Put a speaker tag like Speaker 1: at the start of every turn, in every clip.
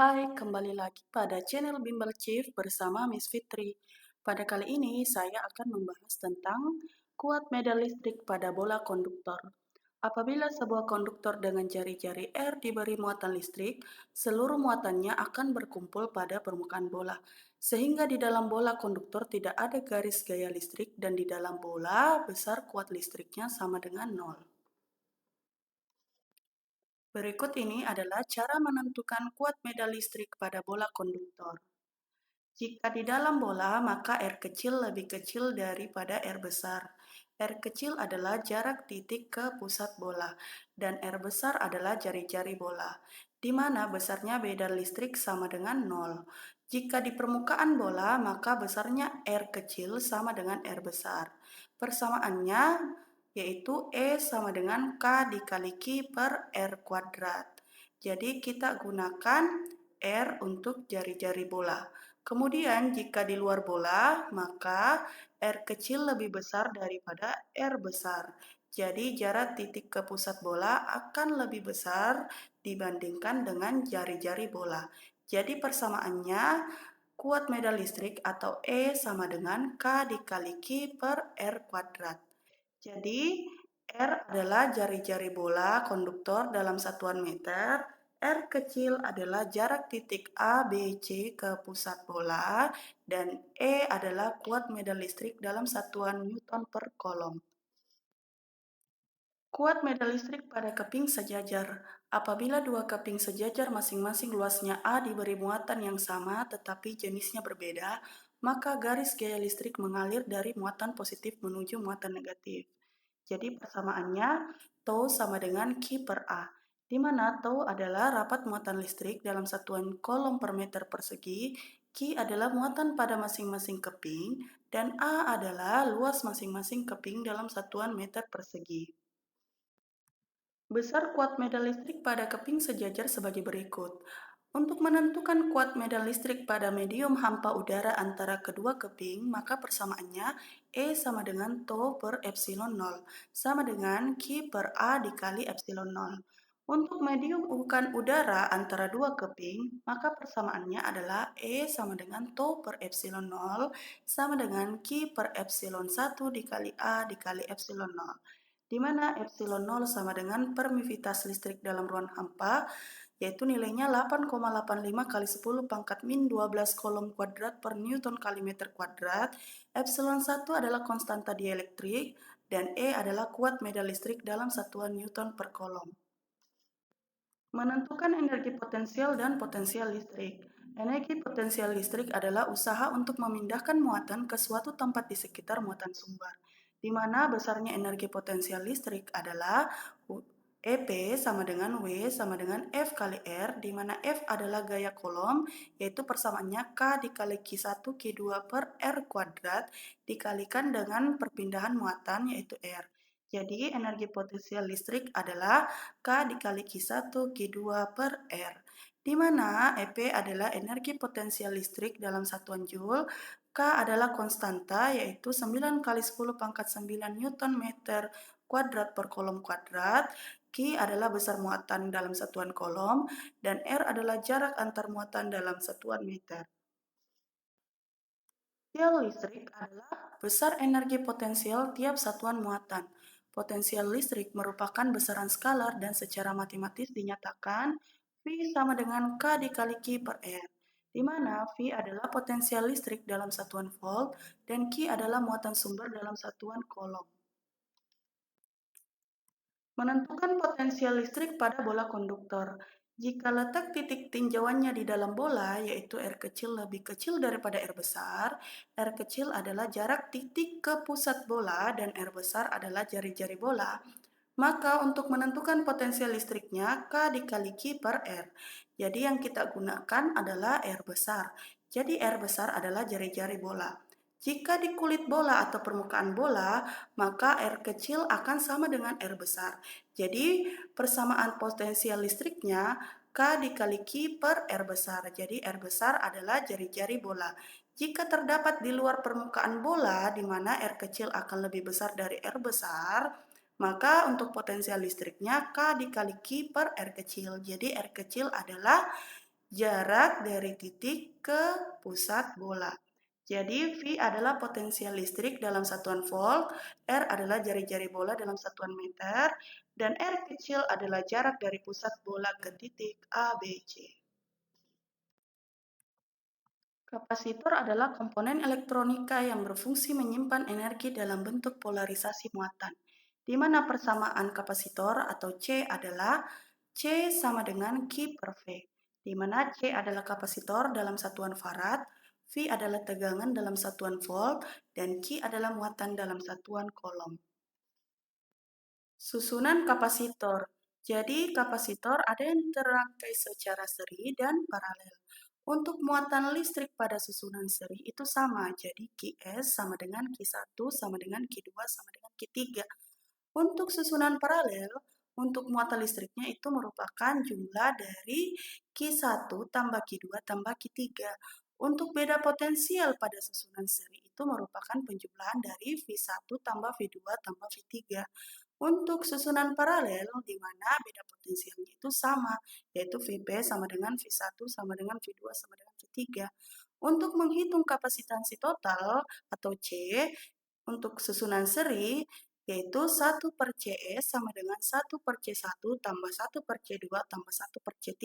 Speaker 1: Hai, kembali lagi pada channel Bimbel Chief bersama Miss Fitri. Pada kali ini saya akan membahas tentang kuat medan listrik pada bola konduktor. Apabila sebuah konduktor dengan jari-jari R diberi muatan listrik, seluruh muatannya akan berkumpul pada permukaan bola. Sehingga di dalam bola konduktor tidak ada garis gaya listrik dan di dalam bola besar kuat listriknya sama dengan nol. Berikut ini adalah cara menentukan kuat medan listrik pada bola konduktor. Jika di dalam bola, maka R kecil lebih kecil daripada R besar. R kecil adalah jarak titik ke pusat bola, dan R besar adalah jari-jari bola, di mana besarnya medan listrik sama dengan 0. Jika di permukaan bola, maka besarnya R kecil sama dengan R besar. Persamaannya yaitu E sama dengan K dikali Q per R kuadrat. Jadi kita gunakan R untuk jari-jari bola. Kemudian jika di luar bola, maka R kecil lebih besar daripada R besar. Jadi jarak titik ke pusat bola akan lebih besar dibandingkan dengan jari-jari bola. Jadi persamaannya kuat medan listrik atau E sama dengan K dikali Q per R kuadrat. Jadi R adalah jari-jari bola konduktor dalam satuan meter. R kecil adalah jarak titik A, B, C ke pusat bola, dan E adalah kuat medan listrik dalam satuan Newton per kolom. Kuat medan listrik pada keping sejajar. Apabila dua keping sejajar masing-masing luasnya A diberi muatan yang sama tetapi jenisnya berbeda, maka garis gaya listrik mengalir dari muatan positif menuju muatan negatif. Jadi persamaannya tau sama dengan Q per A, di mana tau adalah rapat muatan listrik dalam satuan kolom per meter persegi, Q adalah muatan pada masing-masing keping, dan A adalah luas masing-masing keping dalam satuan meter persegi. Besar kuat medan listrik pada keping sejajar sebagai berikut. Untuk menentukan kuat medan listrik pada medium hampa udara antara kedua keping, maka persamaannya E sama dengan tau per epsilon 0, sama dengan Q per A dikali epsilon 0. Untuk medium bukan udara antara dua keping, maka persamaannya adalah E sama dengan tau per epsilon 0, sama dengan Q per epsilon 1 dikali A dikali epsilon 0, di mana epsilon 0 sama dengan permisivitas listrik dalam ruang hampa, yaitu nilainya 8,85 kali 10 pangkat min 12 kolom kuadrat per Newton kali meter kuadrat. Epsilon 1 adalah konstanta dielektrik, dan E adalah kuat medan listrik dalam satuan Newton per kolom. Menentukan energi potensial dan potensial listrik. Energi potensial listrik adalah usaha untuk memindahkan muatan ke suatu tempat di sekitar muatan sumber, di mana besarnya energi potensial listrik adalah EP sama dengan W sama dengan F kali R, di mana F adalah gaya kolom, yaitu persamaannya K dikali Q1 Q2 per R kuadrat, dikalikan dengan perpindahan muatan, yaitu R. Jadi energi potensial listrik adalah K dikali Q1 Q2 per R, di mana EP adalah energi potensial listrik dalam satuan Joule, K adalah konstanta yaitu 9 kali 10 pangkat 9 Newton meter kuadrat per kolom kuadrat, Q adalah besar muatan dalam satuan kolom, dan R adalah jarak antar muatan dalam satuan meter. Potensial listrik adalah besar energi potensial tiap satuan muatan. Potensial listrik merupakan besaran skalar dan secara matematis dinyatakan V sama dengan K dikali Q per R, di mana V adalah potensial listrik dalam satuan volt dan Q adalah muatan sumber dalam satuan kolom. Menentukan potensial listrik pada bola konduktor. Jika letak titik tinjauannya di dalam bola, yaitu R kecil lebih kecil daripada R besar, R kecil adalah jarak titik ke pusat bola dan R besar adalah jari-jari bola, maka untuk menentukan potensial listriknya, K dikali Q per R. Jadi yang kita gunakan adalah R besar. Jadi R besar adalah jari-jari bola. Jika di kulit bola atau permukaan bola, maka R kecil akan sama dengan R besar. Jadi persamaan potensial listriknya K dikali Q per R besar. Jadi R besar adalah jari-jari bola. Jika terdapat di luar permukaan bola, di mana R kecil akan lebih besar dari R besar, maka untuk potensial listriknya K dikali Q per R kecil. Jadi R kecil adalah jarak dari titik ke pusat bola. Jadi V adalah potensial listrik dalam satuan volt, R adalah jari-jari bola dalam satuan meter, dan R kecil adalah jarak dari pusat bola ke titik A, B, C. Kapasitor adalah komponen elektronika yang berfungsi menyimpan energi dalam bentuk polarisasi muatan, di mana persamaan kapasitor atau C adalah C sama dengan Q per V, di mana C adalah kapasitor dalam satuan farad, V adalah tegangan dalam satuan volt, dan Q adalah muatan dalam satuan kolom. Susunan kapasitor. Jadi, kapasitor ada yang terangkai secara seri dan paralel. Untuk muatan listrik pada susunan seri itu sama, jadi Qs sama dengan Q1 sama dengan Q2 sama dengan Q3. Untuk susunan paralel, untuk muatan listriknya itu merupakan jumlah dari Q1 tambah Q2 tambah Q3. Untuk beda potensial pada susunan seri itu merupakan penjumlahan dari V1 tambah V2 tambah V3. Untuk susunan paralel, di mana beda potensialnya itu sama, yaitu Vp sama dengan V1 sama dengan V2 sama dengan V3. Untuk menghitung kapasitansi total atau C, untuk susunan seri, yaitu 1 per Cs sama dengan 1 per C1 tambah 1 per C2 tambah 1 per C3.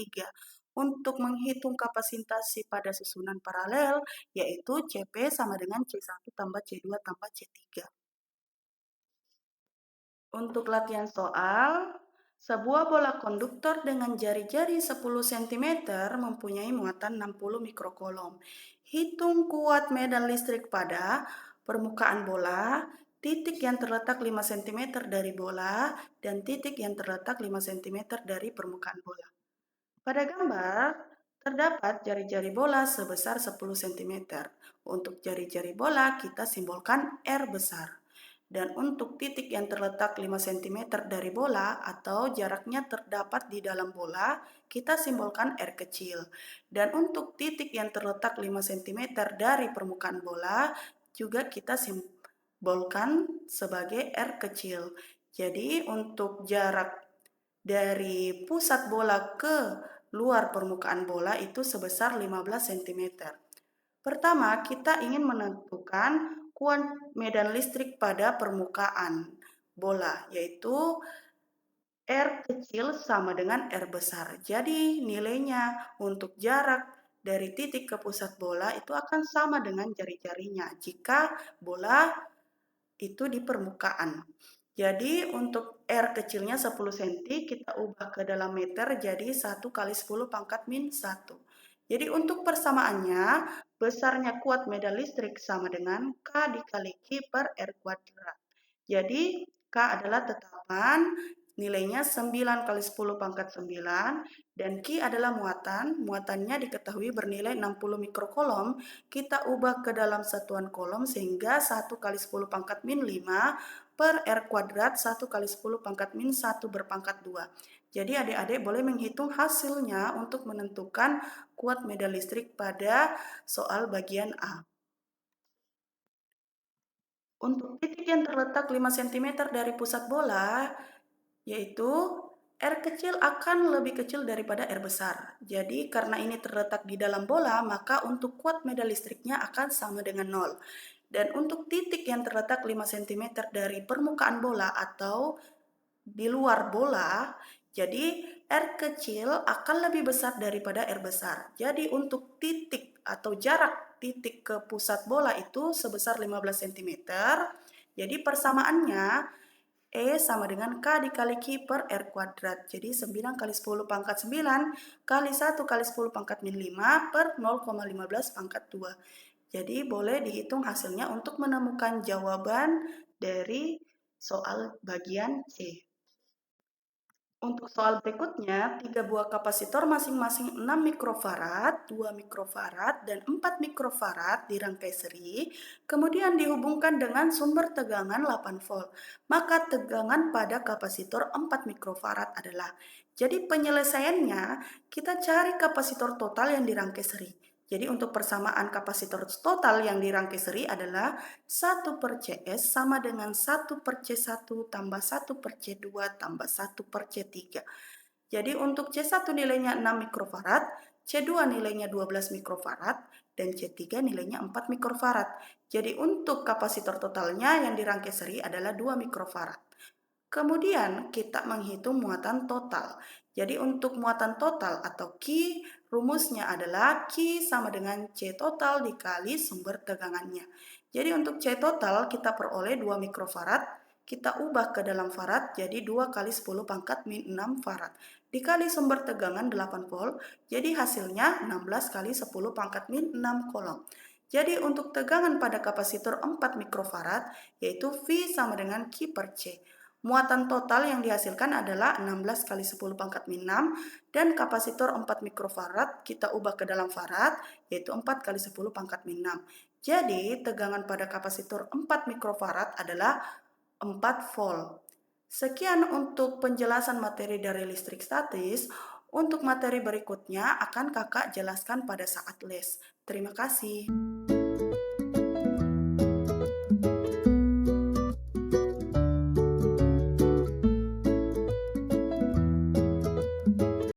Speaker 1: Untuk menghitung kapasitasi pada susunan paralel, yaitu Cp sama dengan C1 tambah C2 tambah C3. Untuk latihan soal, sebuah bola konduktor dengan jari-jari 10 cm mempunyai muatan 60 mikrokolom. Hitung kuat medan listrik pada permukaan bola, titik yang terletak 5 cm dari bola, dan titik yang terletak 5 cm dari permukaan bola. Pada gambar, terdapat jari-jari bola sebesar 10 cm. Untuk jari-jari bola, kita simbolkan R besar. Dan untuk titik yang terletak 5 cm dari bola atau jaraknya terdapat di dalam bola, kita simbolkan R kecil. Dan untuk titik yang terletak 5 cm dari permukaan bola, juga kita simbolkan sebagai R kecil. Jadi untuk jarak dari pusat bola ke luar permukaan bola itu sebesar 15 cm. Pertama, kita ingin menentukan kuat medan listrik pada permukaan bola, yaitu R kecil sama dengan R besar. Jadi, nilainya untuk jarak dari titik ke pusat bola itu akan sama dengan jari-jarinya jika bola itu di permukaan. Jadi untuk R kecilnya 10 cm, kita ubah ke dalam meter jadi 1 kali 10 pangkat min 1. Jadi untuk persamaannya, besarnya kuat medan listrik sama dengan K dikali Q per R kuadrat. Jadi K adalah tetapan, nilainya 9 kali 10 pangkat 9, dan Q adalah muatan, muatannya diketahui bernilai 60 mikrokolom, kita ubah ke dalam satuan kolom sehingga 1 kali 10 pangkat min 5 per R kuadrat 1 kali 10 pangkat min 1 berpangkat 2. Jadi adik-adik boleh menghitung hasilnya untuk menentukan kuat medan listrik pada soal bagian A. Untuk titik yang terletak 5 cm dari pusat bola, yaitu R kecil akan lebih kecil daripada R besar. Jadi karena ini terletak di dalam bola, maka untuk kuat medan listriknya akan sama dengan 0. Dan untuk titik yang terletak 5 cm dari permukaan bola atau di luar bola, jadi R kecil akan lebih besar daripada R besar. Jadi untuk titik atau jarak titik ke pusat bola itu sebesar 15 cm. Jadi persamaannya E sama dengan K dikali Q per R kuadrat. Jadi 9 kali 10 pangkat 9 kali 1 kali 10 pangkat min 5 per 0,15 pangkat 2. Jadi boleh dihitung hasilnya untuk menemukan jawaban dari soal bagian C. Untuk soal berikutnya, 3 buah kapasitor masing-masing 6 mikrofarad, 2 mikrofarad, dan 4 mikrofarad dirangkai seri, kemudian dihubungkan dengan sumber tegangan 8 volt. Maka tegangan pada kapasitor 4 mikrofarad adalah. Jadi penyelesaiannya, kita cari kapasitor total yang dirangkai seri. Jadi untuk persamaan kapasitor total yang dirangkai seri adalah 1 per Cs sama dengan 1 per C1 tambah 1 per C2 tambah 1 per C3. Jadi untuk C1 nilainya 6 mikrofarad, C2 nilainya 12 mikrofarad, dan C3 nilainya 4 mikrofarad. Jadi untuk kapasitor totalnya yang dirangkai seri adalah 2 mikrofarad. Kemudian kita menghitung muatan total. Jadi untuk muatan total atau Q, rumusnya adalah Q sama dengan C total dikali sumber tegangannya. Jadi untuk C total kita peroleh 2 mikrofarad, kita ubah ke dalam farad jadi 2 kali 10 pangkat min 6 farad. Dikali sumber tegangan 8 volt, jadi hasilnya 16 kali 10 pangkat min 6 kolom. Jadi untuk tegangan pada kapasitor 4 mikrofarad, yaitu V sama dengan Q per C. Muatan total yang dihasilkan adalah 16 kali 10 pangkat min 6 dan kapasitor 4 mikrofarad kita ubah ke dalam farad yaitu 4 kali 10 pangkat min 6. Jadi tegangan pada kapasitor 4 mikrofarad adalah 4 volt. Sekian untuk penjelasan materi dari listrik statis. Untuk materi berikutnya akan kakak jelaskan pada saat les. Terima kasih.